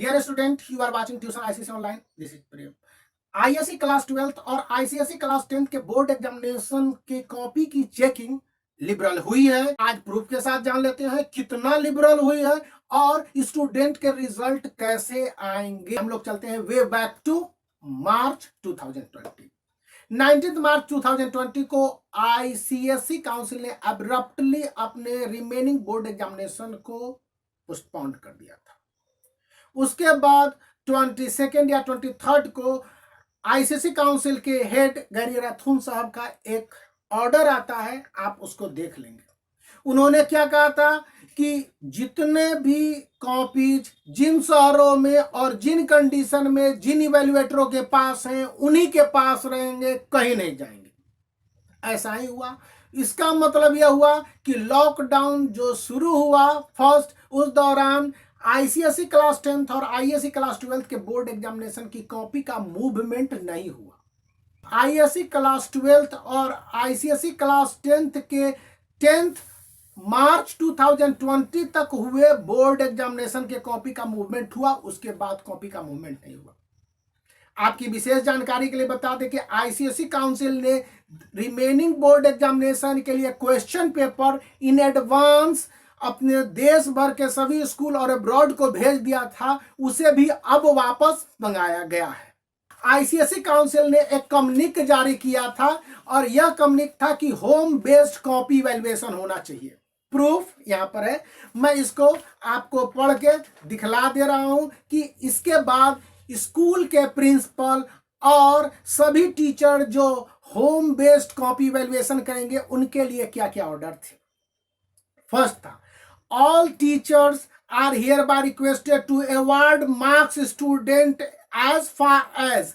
Dear student, you are watching Tuition ICSE Online. This is Prem. ISC class 12th और ICSE class 10th के board examination की copy की checking liberal हुई है। आज proof के साथ जान लेते हैं कितना लिबरल हुई है और स्टूडेंट के रिजल्ट कैसे आएंगे। हम लोग चलते हैं वे बैक टू मार्च 2020। 19 मार्च 2020 को आईसीएसई काउंसिल ने अब्रप्टली अपने रिमेनिंग बोर्ड एग्जामिनेशन को पोस्टपोन कर दिया था। उसके बाद 22 या 23 को आईसीएसई काउंसिल के हेड गैरी राथुन साहब का एक ऑर्डर आता है, आप उसको देख लेंगे। उन्होंने क्या कहा था कि जितने भी कॉपीज जिन शहरों में और जिन कंडीशन में जिन इवैल्यूएटरों के पास हैं उन्हीं के पास रहेंगे, कहीं नहीं जाएंगे। ऐसा ही हुआ। इसका मतलब यह हुआ कि लॉकडाउन जो शुरू हुआ फर्स्ट, उस दौरान आईसीएसई क्लास 10th और आईएससी क्लास 12th के बोर्ड एग्जामिनेशन की कॉपी का मूवमेंट नहीं हुआ। आईएससी क्लास 12th और आईसीएसई क्लास 10th के 10th मार्च 2020 तक हुए बोर्ड एग्जामिनेशन के कॉपी का मूवमेंट हुआ, उसके बाद कॉपी का मूवमेंट नहीं हुआ। आपकी विशेष जानकारी के लिए बता दें कि आईसीएसई काउंसिल ने रिमेनिंग बोर्ड एग्जामिनेशन के लिए क्वेश्चन पेपर इन एडवांस अपने देश भर के सभी स्कूल और अब्रॉड को भेज दिया था, उसे भी अब वापस मंगाया गया है। आईसीएसई काउंसिल ने एक कम्युनिक जारी किया था और यह कम्युनिक था कि होम बेस्ड कॉपी इवैल्यूएशन होना चाहिए। प्रूफ यहां पर है, मैं इसको आपको पढ़ के दिखला दे रहा हूं कि इसके बाद स्कूल के प्रिंसिपल और सभी टीचर जो होम बेस्ड कॉपी इवैल्यूएशन करेंगे उनके लिए क्या क्या ऑर्डर थे। फर्स्ट था, all teachers are hereby requested to award marks student as far as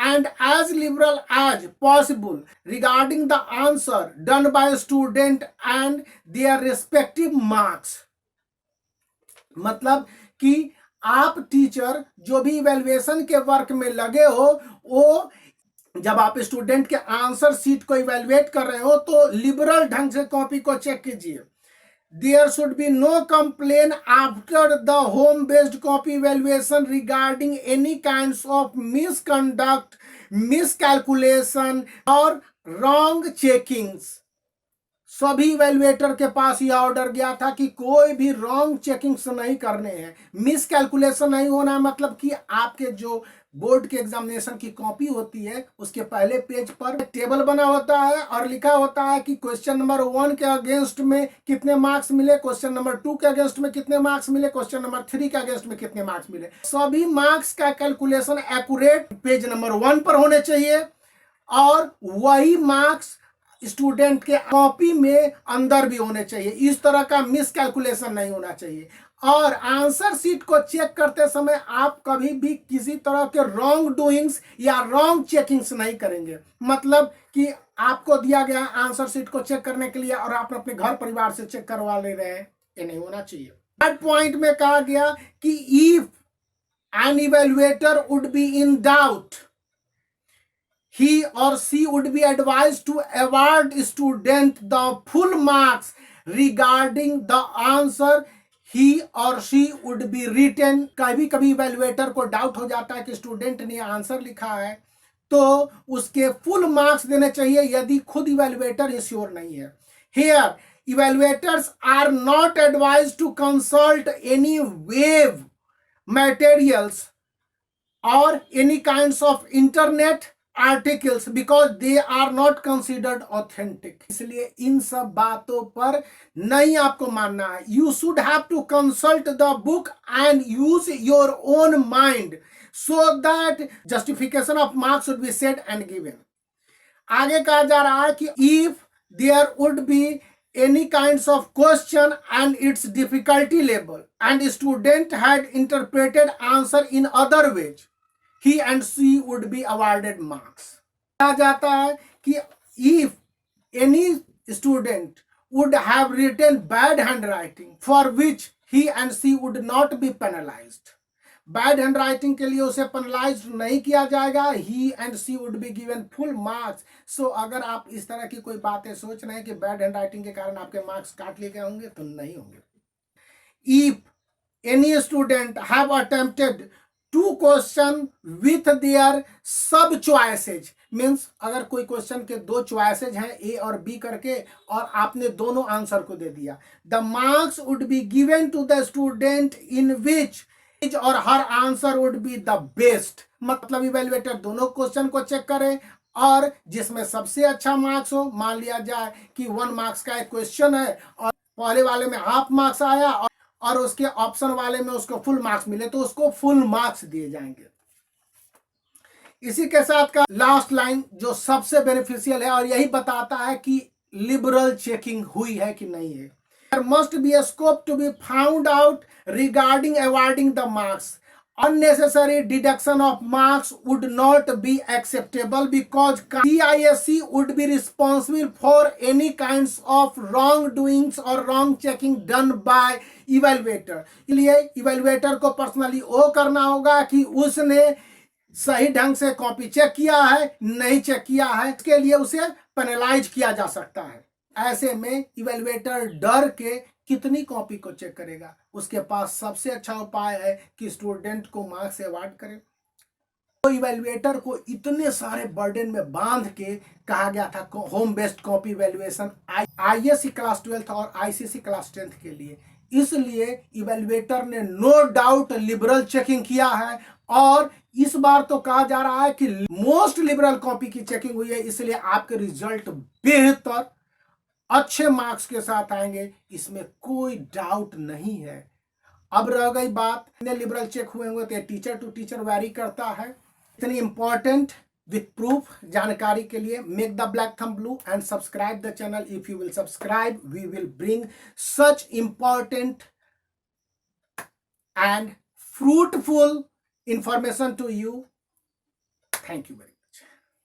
and as liberal as possible regarding the answer done by student and their respective marks। मतलब कि आप टीचर जो भी इवैल्यूएशन के work में लगे हो, वो जब आप स्टूडेंट के आंसर शीट को इवैल्यूएट कर रहे हो तो लिबरल ढंग से कॉपी को चेक कीजिए। There should be no complaint after the home-based copy evaluation regarding any kinds of misconduct, miscalculation or wrong checkings। सभी इवैल्यूएटर के पास यह ऑर्डर गया था कि कोई भी रॉन्ग चेकिंग्स नहीं करने हैं, मिस कैलकुलेशन नहीं होना। मतलब कि आपके जो बोर्ड के एग्जामिनेशन की कॉपी होती है उसके पहले पेज पर टेबल बना होता है और लिखा होता है कि क्वेश्चन नंबर 1 के अगेंस्ट में कितने मार्क्स मिले, क्वेश्चन नंबर 2 के अगेंस्ट में कितने मार्क्स मिले, क्वेश्चन नंबर 3 के अगेंस्ट में कितने मार्क्स मिले। सभी मार्क्स का कैलकुलेशन एक्यूरेट पेज नंबर 1 पर होने चाहिए और वही मार्क्स स्टूडेंट के कॉपी में अंदर भी होने चाहिए। इस तरह का मिस कैलकुलेशन नहीं होना चाहिए। और आंसर शीट को चेक करते समय आप कभी भी किसी तरह के रॉन्ग डूइंग्स या रॉन्ग चेकिंग्स नहीं करेंगे। मतलब कि आपको दिया गया आंसर शीट को चेक करने के लिए और आप अपने घर परिवार से चेक करवा ले रहे हैं, ये नहीं होना चाहिए। थर्ड पॉइंट में कहा गया कि if an evaluator would be in doubt, he or she would be advised to award student the full marks regarding the answer he or she would be written। कभी कभी इवैल्यूएटर को doubt हो जाता है कि स्टूडेंट ने answer लिखा है तो उसके फुल मार्क्स देने चाहिए यदि खुद इवैल्यूएटर श्योर नहीं है। Here evaluators are not advised to consult any web materials or any kinds of internet articles because they are not considered authentic. इसलिए इन सब बातों पर नहीं आपको मानना है। You should have to consult the book and use your own mind so that justification of marks should be said and given. आगे कहा जा रहा है कि if there would be any kinds of question and its difficulty level and student had interpreted answer in other ways, he and she would be awarded marks। कहा जाता है कि if any student would have written bad handwriting for which he and she would not be penalized, bad hand writing के लिए उसे penalize नहीं किया जाएगा। He and she would be given full marks. So अगर आप इस तरह की कोई बातें सोच रहे हैं कि बैड हैंड राइटिंग के कारण आपके मार्क्स काट लिए गए होंगे, तो नहीं होंगे। If any student have attempted two question with their sub choices, means अगर कोई क्वेश्चन के दो चॉइसेज हैं ए और बी करके और आपने दोनों आंसर को दे दिया, the marks would be given to the student in which और हर answer would be the best. मतलब इवेल्युएटर दोनों क्वेश्चन को चेक करे और जिसमें सबसे अच्छा मार्क्स हो, मान लिया जाए कि 1 मार्क्स का एक क्वेश्चन है और पहले वाले में हाफ मार्क्स आया और उसके ऑप्शन वाले में उसको फुल मार्क्स मिले तो उसको फुल मार्क्स दिए जाएंगे। इसी के साथ का लास्ट लाइन जो सबसे बेनिफिशियल है और यही बताता है कि लिबरल चेकिंग हुई है कि नहीं है। There must be a scope to be found out regarding awarding the marks. Unnecessary deduction of marks would not be acceptable because CISE would be responsible for any kinds of wrongdoings or wrong checking done by evaluator. इसलिए evaluator को personally वो करना होगा कि उसने सही ढंग से कॉपी चेक किया है, नहीं चेक किया है, इसके लिए उसे पेनलाइज किया जा सकता है। ऐसे में इवेल्युएटर डर के कितनी कॉपी को चेक करेगा, उसके पास सबसे अच्छा उपाय है कि स्टूडेंट को मार्क्स अवार्ड करे। तो इवेल्युएटर को इतने सारे बर्डन में बांध के कहा गया था home based copy evaluation ISC class 12 और आईसीसी क्लास 10 के लिए, इसलिए इवेल्युएटर ने नो डाउट लिबरल चेकिंग किया है और इस बार तो कहा जा रहा है कि मोस्ट लिबरल कॉपी की चेकिंग हुई है, इसलिए आपके रिजल्ट बेहतर अच्छे मार्क्स के साथ आएंगे, इसमें कोई डाउट नहीं है। अब रह गई बात इतने लिबरल चेक हुए होंगे तो टीचर टू टीचर वैरी करता है। इतनी इंपॉर्टेंट विथ प्रूफ जानकारी के लिए make the black thumb blue and subscribe the channel. If you will subscribe we will bring such important and fruitful information to you. Thank you very much.